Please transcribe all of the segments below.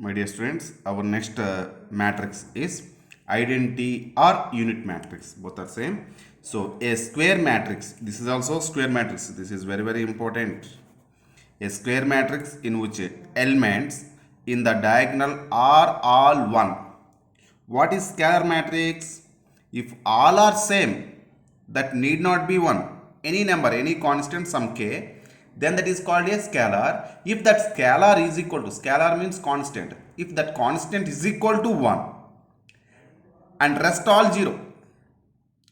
My dear students, our next matrix is identity or unit matrix. Both are same. So a square matrix, this is also square matrix. This is very important. A square matrix in which elements in the diagonal are all 1. What is scalar matrix? If all are same, that need not be 1. Any number, any constant, some k, then that is called a scalar. If that scalar is equal to, scalar means constant, if that constant is equal to 1 and rest all 0,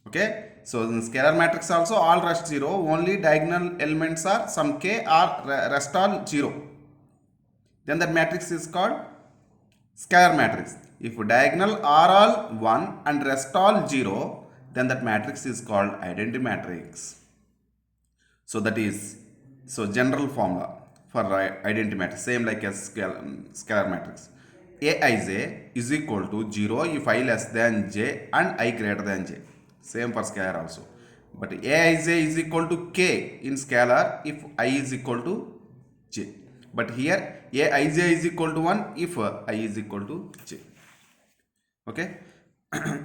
okay, so in scalar matrix also all rest 0, only diagonal elements are some k or rest all 0, then that matrix is called scalar matrix. If diagonal are all 1 and rest all 0, then that matrix is called identity matrix. So that is, so general formula for identity matrix, same like as scalar matrix. Aij is equal to 0 if I less than j and I greater than j. Same for scalar also. But Aij is equal to k in scalar if I is equal to j. But here Aij is equal to 1 if I is equal to j. Okay.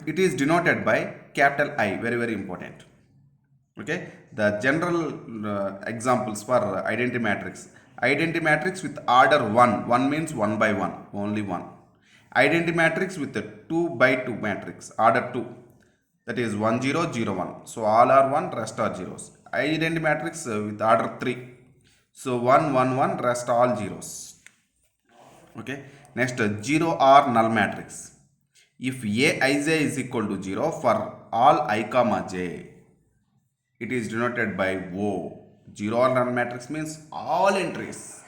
It is denoted by capital I, very important. Okay, the general examples for identity matrix. Identity matrix with order 1 means 1 by 1, only 1. Identity matrix with a 2 by 2 matrix, order 2, that is 1 0 0 1. So all are 1, rest are zeros. Identity matrix with order 3, so 1 1 1, rest all zeros. Okay, next 0 or null matrix. If Aij is equal to 0 for all I comma j, it is denoted by O. 0 or null matrix means all entries.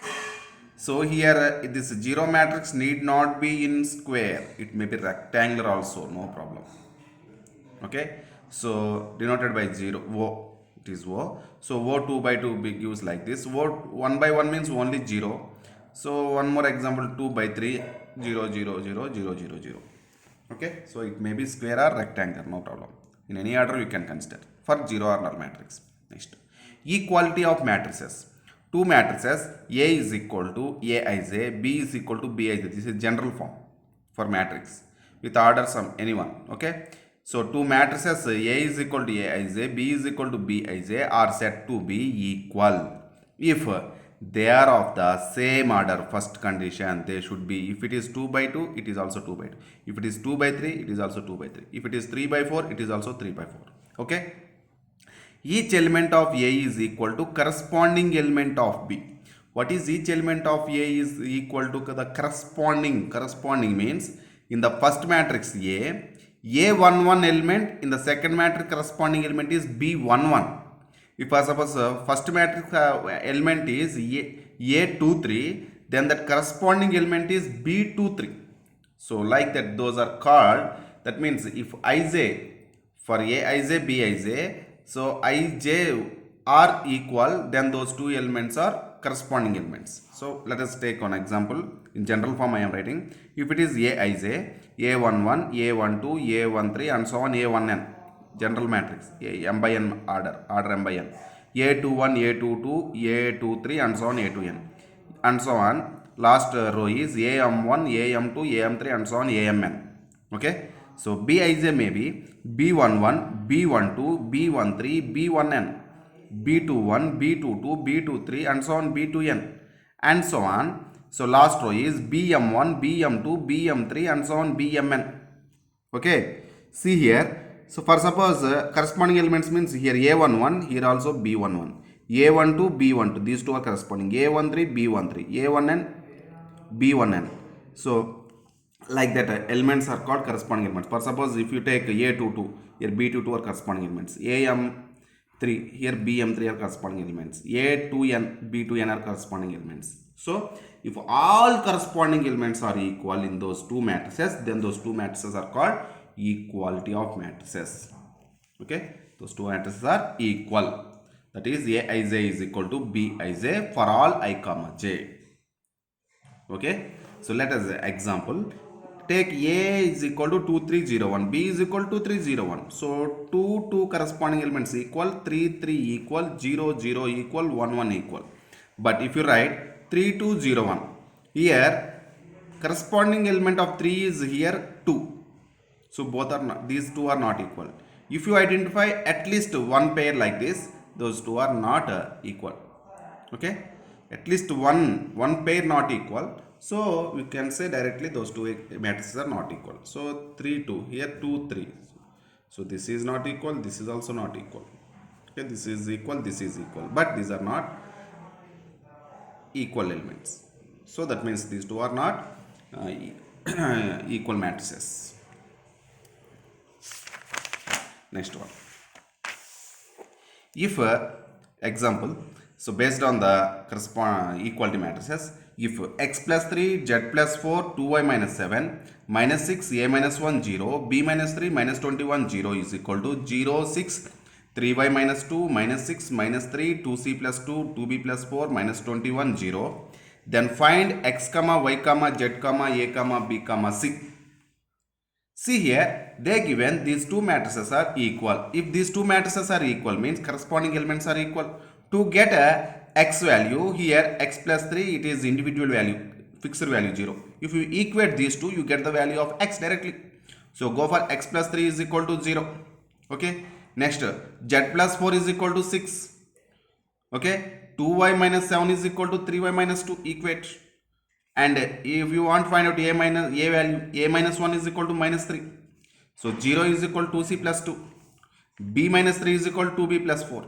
So here this 0 matrix need not be in square. It may be rectangular also, no problem. Okay. So denoted by 0, O. It is O. So O 2 by 2 gives like this. O 1 by 1 means only 0. So one more example, 2 by 3, 0 0 0 0 0 0. Okay. So it may be square or rectangular, no problem. In any order you can consider for 0 or null matrix. Next, equality of matrices. Two matrices, A is equal to Aij, B is equal to Bij. This is general form for matrix with order sum anyone. Okay. So two matrices A is equal to Aij, B is equal to Bij are said to be equal if they are of the same order. First condition, they should be, if it is 2 by 2, it is also 2 by 2. If it is 2 by 3, it is also 2 by 3. If it is 3 by 4, it is also 3 by 4. Okay. Each element of A is equal to corresponding element of B. What is each element of A is equal to the corresponding? Corresponding means in the first matrix A11 element, in the second matrix corresponding element is B11. If I suppose first matrix element is A23, then that corresponding element is B23. So like that, those are called, that means if Ij for Aij, Bij, so Ij are equal, then those two elements are corresponding elements. So let us take one example. In general form I am writing. If it is Aij, A11, A12, A13 and so on, A1n. General matrix, m by n order m by n, A21, A22, A23 and so on, A2n and so on. Last row is AM1, AM2, AM3 and so on, AMN. Okay. So Bij may be B11, B12, B13, B1n, B21, B22, B23 and so on, B2n and so on. So last row is BM1, BM2, BM3 and so on, BMN. Okay. See here. So for suppose corresponding elements means here A11, here also B11, A12, B12, these two are corresponding, A13, B13, A1n, B1n. So like that elements are called corresponding elements. For suppose if you take A22, here B22 are corresponding elements, AM3, here BM3 are corresponding elements, A2n, B2n are corresponding elements. So if all corresponding elements are equal in those two matrices, then those two matrices are called equality of matrices. Okay, those two matrices are equal. That is Aij is equal to Bij for all I comma j. Okay, so let us example. Take A is equal to 2 3 0 1, B is equal to 3 0 1. So 2 corresponding elements equal, 3 3 equal, 0 0 equal, 1 1 equal. But if you write 3 2 0 1, here corresponding element of 3 is here 2. So both are not, these two are not equal. If you identify at least one pair like this, those two are not equal. Okay, at least one pair not equal, so we can say directly those two matrices are not equal. So 3 2 here, 2 3, so this is not equal, this is also not equal. Okay, this is equal, this is equal, but these are not equal elements. So that means these two are not equal matrices. Next one, if example, so based on the correspond equality matrices, if x plus 3 z plus 4 2y minus 7 minus 6 a minus 1 0 b minus 3 minus 21 0 is equal to 0 6 3y minus 2 minus 6 minus 3 2c plus 2 2b plus 4 minus 21 0, then find x comma y comma z comma a comma b comma c. See here, they given these two matrices are equal. If these two matrices are equal, means corresponding elements are equal. To get a x value, here x plus 3, it is individual value, fixed value 0. If you equate these two, you get the value of x directly. So go for x plus 3 is equal to 0. Okay. Next, z plus 4 is equal to 6. Okay. 2y minus 7 is equal to 3y minus 2. Equate. And if you want to find out a value, a minus 1 is equal to minus 3. So 0 is equal to 2c plus 2. b minus 3 is equal to 2b plus 4.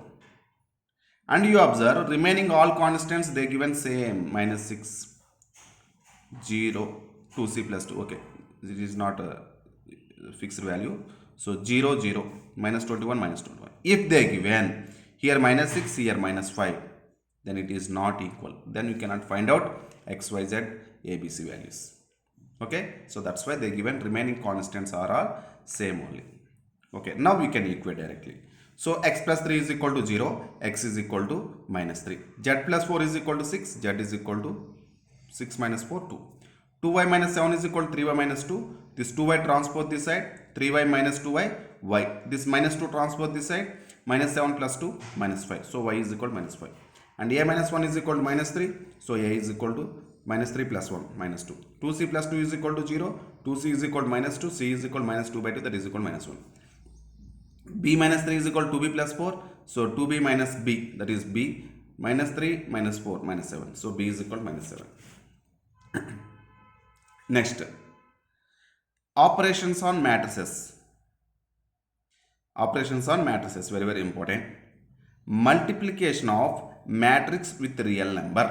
And you observe remaining all constants, they given same, minus 6, 0, 2c plus 2. Okay, it is not a fixed value. So 0, 0, minus 21, minus 21. If they given here minus 6, here minus 5, then it is not equal. Then you cannot find out x, y, z, a, b, c values. Okay, so that's why they given remaining constants are all same only. Okay, now we can equate directly. So x plus 3 is equal to 0, x is equal to minus 3. Z plus 4 is equal to 6, z is equal to 6 minus 4, 2. 2y minus 7 is equal to 3y minus 2. This 2y transpose this side, 3y minus 2y, y. This minus 2 transpose this side, minus 7 plus 2, minus 5. So y is equal to minus 5. And a minus 1 is equal to minus 3. So a is equal to minus 3 plus 1, minus 2. 2c plus 2 is equal to 0. 2c is equal to minus 2. c is equal to minus 2 by 2, that is equal to minus 1. b minus 3 is equal to 2b plus 4. So 2b minus b, that is b, minus 3 minus 4 minus 7. So b is equal to minus 7. Next, operations on matrices. Operations on matrices, very very important. Multiplication of matrix with real number.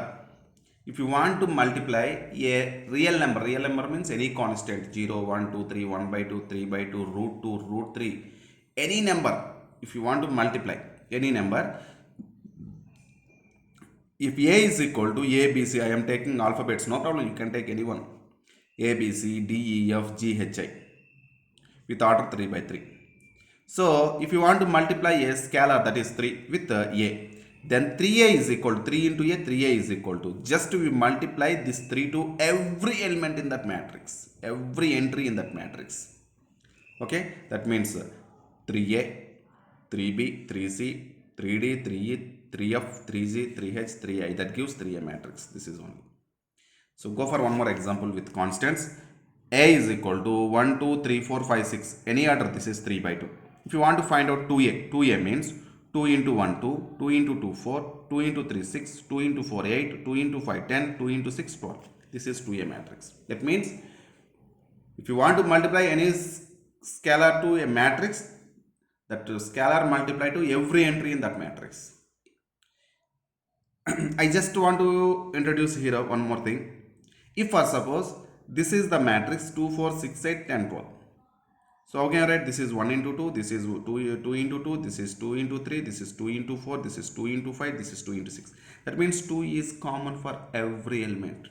If you want to multiply a real number means any constant, 0, 1, 2, 3, 1 by 2, 3 by 2, root 2, root 3, any number. If you want to multiply any number, if a is equal to a, b, c, I am taking alphabets, no problem, you can take any one. A, B, C, D, E, F, G, H, I with order 3 by 3. So if you want to multiply a scalar, that is 3, with a, then 3a is equal to 3 into a, 3a is equal to, just we multiply this 3 to every element in that matrix, every entry in that matrix. Okay, that means 3a, 3b, 3c, 3d, 3e, 3f, 3g, 3h, 3i, that gives 3a matrix. This is only. So go for one more example with constants. A is equal to 1, 2, 3, 4, 5, 6. Any order, this is 3 by 2. If you want to find out 2a, 2a means 2 into 1, 2, 2 into 2, 4, 2 into 3, 6, 2 into 4, 8, 2 into 5, 10, 2 into 6, 12. This is 2a matrix. That means if you want to multiply any scalar to a matrix, that scalar multiply to every entry in that matrix. I just want to introduce here one more thing. If for suppose this is the matrix 2, 4, 6, 8, 10, 12. So how can I write? This is 1 into 2, this is 2 into 2, this is 2 into 3, this is 2 into 4, this is 2 into 5, this is 2 into 6. That means 2 is common for every element.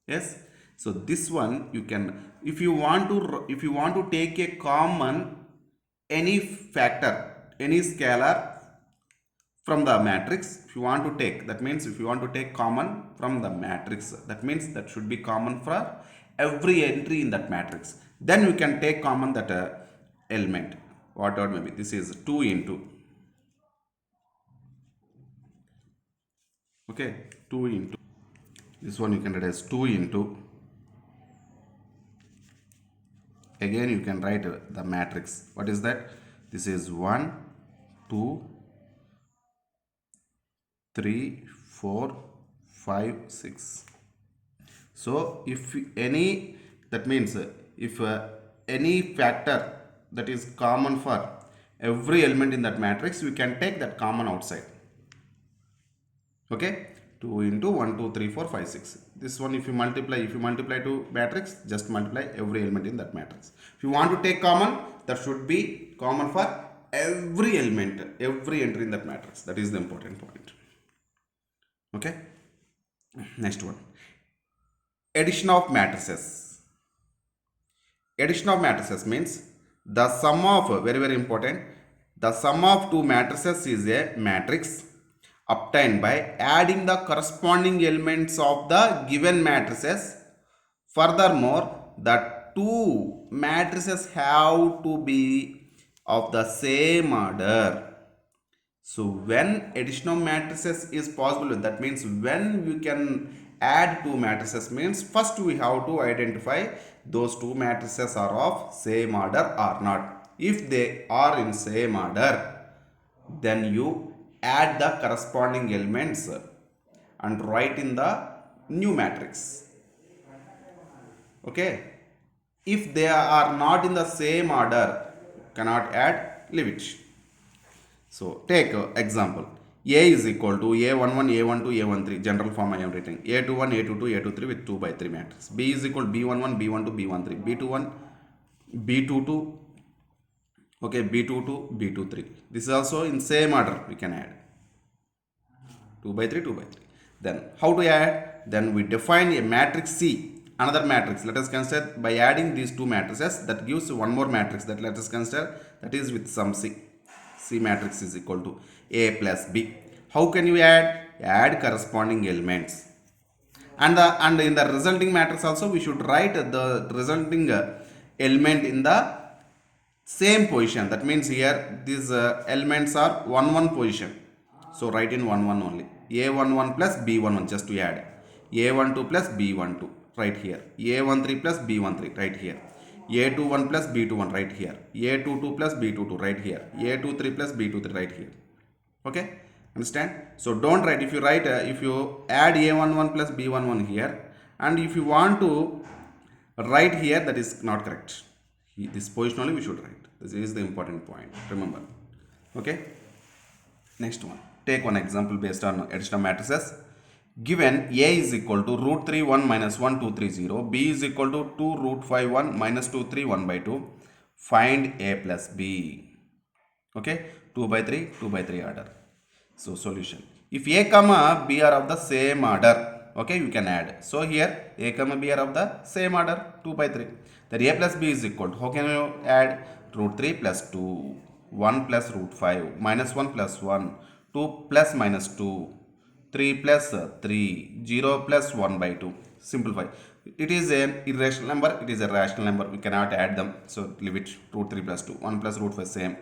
Yes. So this one you can, if you want to take a common any factor, any scalar from the matrix, if you want to take, that means if you want to take common from the matrix, that means that should be common for every entry in that matrix. Then you can take common that element, whatever maybe. This is 2 into, okay, 2 into, this one you can write as 2 into Again you can write the matrix. What is that? This is 1, 2, 3, 4, 5, 6. So if any, that means if any factor that is common for every element in that matrix, we can take that common outside. Okay, 2 into 1, 2, 3, 4, 5, 6. This one if you multiply to matrix, just multiply every element in that matrix. If you want to take common, that should be common for every element, every entry in that matrix. That is the important point. Okay, next one, addition of matrices. Addition of matrices means the sum of, very important, the sum of two matrices is a matrix obtained by adding the corresponding elements of the given matrices. Furthermore, the two matrices have to be of the same order. So when addition of matrices is possible, that means when we can add two matrices, means first we have to identify those two matrices are of same order or not. If they are in same order, then you add the corresponding elements and write in the new matrix. Okay, if they are not in the same order, cannot add, leave it. So take example, A is equal to A11, A12, A13, general form I am writing, A21, A22, A23 with 2 by 3 matrix. B is equal to B11, B12, B13, B21, B22, okay, B22, B23. This is also in same order, we can add 2 by 3, 2 by 3. Then how to add? Then we define a matrix C, another matrix. Let us consider by adding these two matrices, that gives one more matrix, that let us consider, that is with some C. C matrix is equal to A plus B. How can you add? Add corresponding elements. And in the resulting matrix also we should write the resulting element in the same position. That means here these elements are 1 1 position. So write in 1 1 only. A11 plus B11 just to add. A12 plus B12 right here. A13 plus B13 right here. A21 plus B21 right here. A22 plus B22 right here. A23 plus B23 right here. Okay, understand? So don't write. If you write, if you add A11 plus B11 here, and if you want to write here, that is not correct. This position only we should write. This is the important point. Remember. Okay. Next one. Take one example based on addition of matrices. Given A is equal to root 3 1 minus 1 2 3 0, B is equal to 2 root 5 1 minus 2 3 1 by 2, find A plus B. Okay, 2 by 3 2 by 3 order. So solution. If A comma B are of the same order, okay, you can add. So here A comma B are of the same order, 2 by 3. Then A plus B is equal to, how can you add? Root 3 plus 2, 1 plus root 5, minus 1 plus 1, 2 plus minus 2, 3 plus 3, 0 plus 1 by 2. Simplify. It is an irrational number, it is a rational number, we cannot add them. So leave it, root 3 plus 2, 1 plus root 5 same,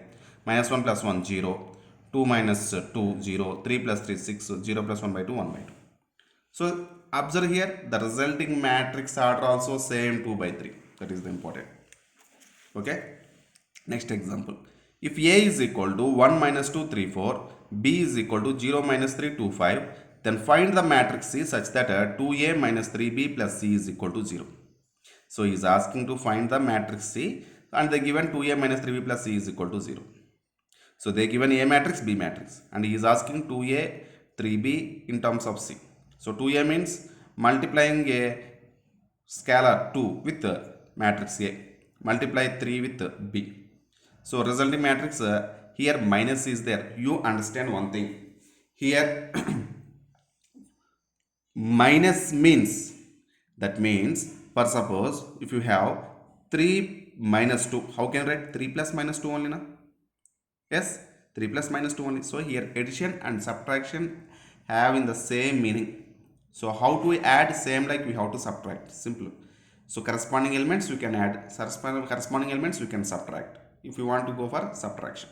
minus 1 plus 1 0, 2 minus 2 0, 3 plus 3 6, 0 plus 1 by 2 1 by 2. So observe here, the resulting matrix order also same 2 by 3. That is the important. Okay. Next example. If A is equal to 1 minus 2 3 4, B is equal to 0 minus 3 2 5, then find the matrix C such that 2A minus 3B plus C is equal to 0. So he is asking to find the matrix C, and they given 2A minus 3B plus C is equal to 0. So they given A matrix, B matrix, and he is asking 2A 3B in terms of C. So 2A means multiplying a scalar 2 with matrix A, multiply 3 with B. So resulting matrix, here minus is there. You understand one thing. Here minus means, that means, for suppose if you have 3 minus 2, how can I write 3 plus minus 2 only na? Yes, 3 plus minus 2 only. So here addition and subtraction have in the same meaning. So how to add? Same like we have to subtract. Simple. So corresponding elements you can add, corresponding elements you can subtract if you want to go for subtraction.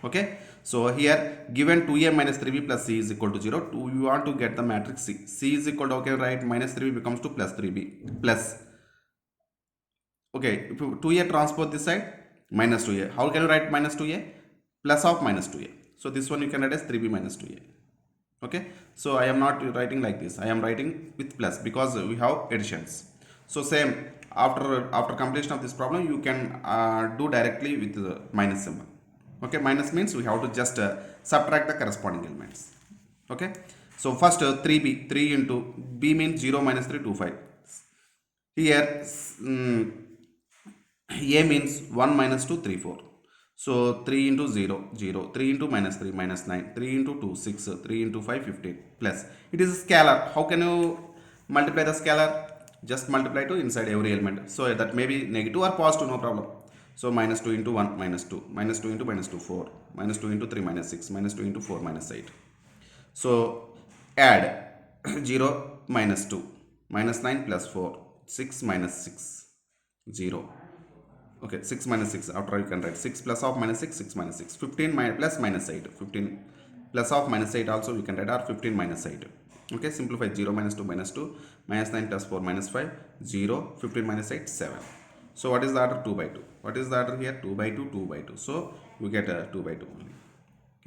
Okay, so here given 2A minus 3B plus C is equal to 0, you want to get the matrix C. C is equal to, okay, right, minus 3B becomes to plus 3B plus Okay, if you 2a transpose this side, minus 2a. How can you write minus 2a? Plus of minus 2a. So this one you can write as 3b minus 2a. Okay, so I am not writing like this, I am writing with plus because we have additions. So same, after completion of this problem you can do directly with the minus symbol. Okay, minus means we have to just subtract the corresponding elements. Okay, so first 3b, 3 into b means 0 minus 3, 2, 5. Here a means 1 minus 2, 3, 4. So 3 into 0, 0, 3 into minus 3, minus 9, 3 into 2, 6, 3 into 5, 15, plus. It is a scalar. How can you multiply the scalar? Just multiply to inside every element. So that may be negative or positive, no problem. So minus 2 into 1, minus 2, minus 2 into minus 2, 4, minus 2 into 3, minus 6, minus 2 into 4, minus 8. So add 0 minus 2, minus 9 plus 4, 6 minus 6, 0. Okay, 6 minus 6, after you can write 6 plus of minus 6, 6 minus 6, 15 plus minus 8, 15 plus of minus 8 also we can write, or 15 minus 8. Okay, simplify 0 minus 2 minus 2, minus 9 plus 4 minus 5, 0, 15 minus 8, 7. So what is the order? 2 by 2. What is the order here? 2 by 2, 2 by 2. So we get 2 by 2 only.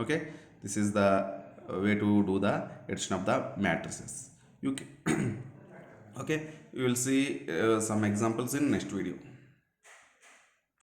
Okay, this is the way to do the addition of the matrices. You can okay, you will see some examples in next video.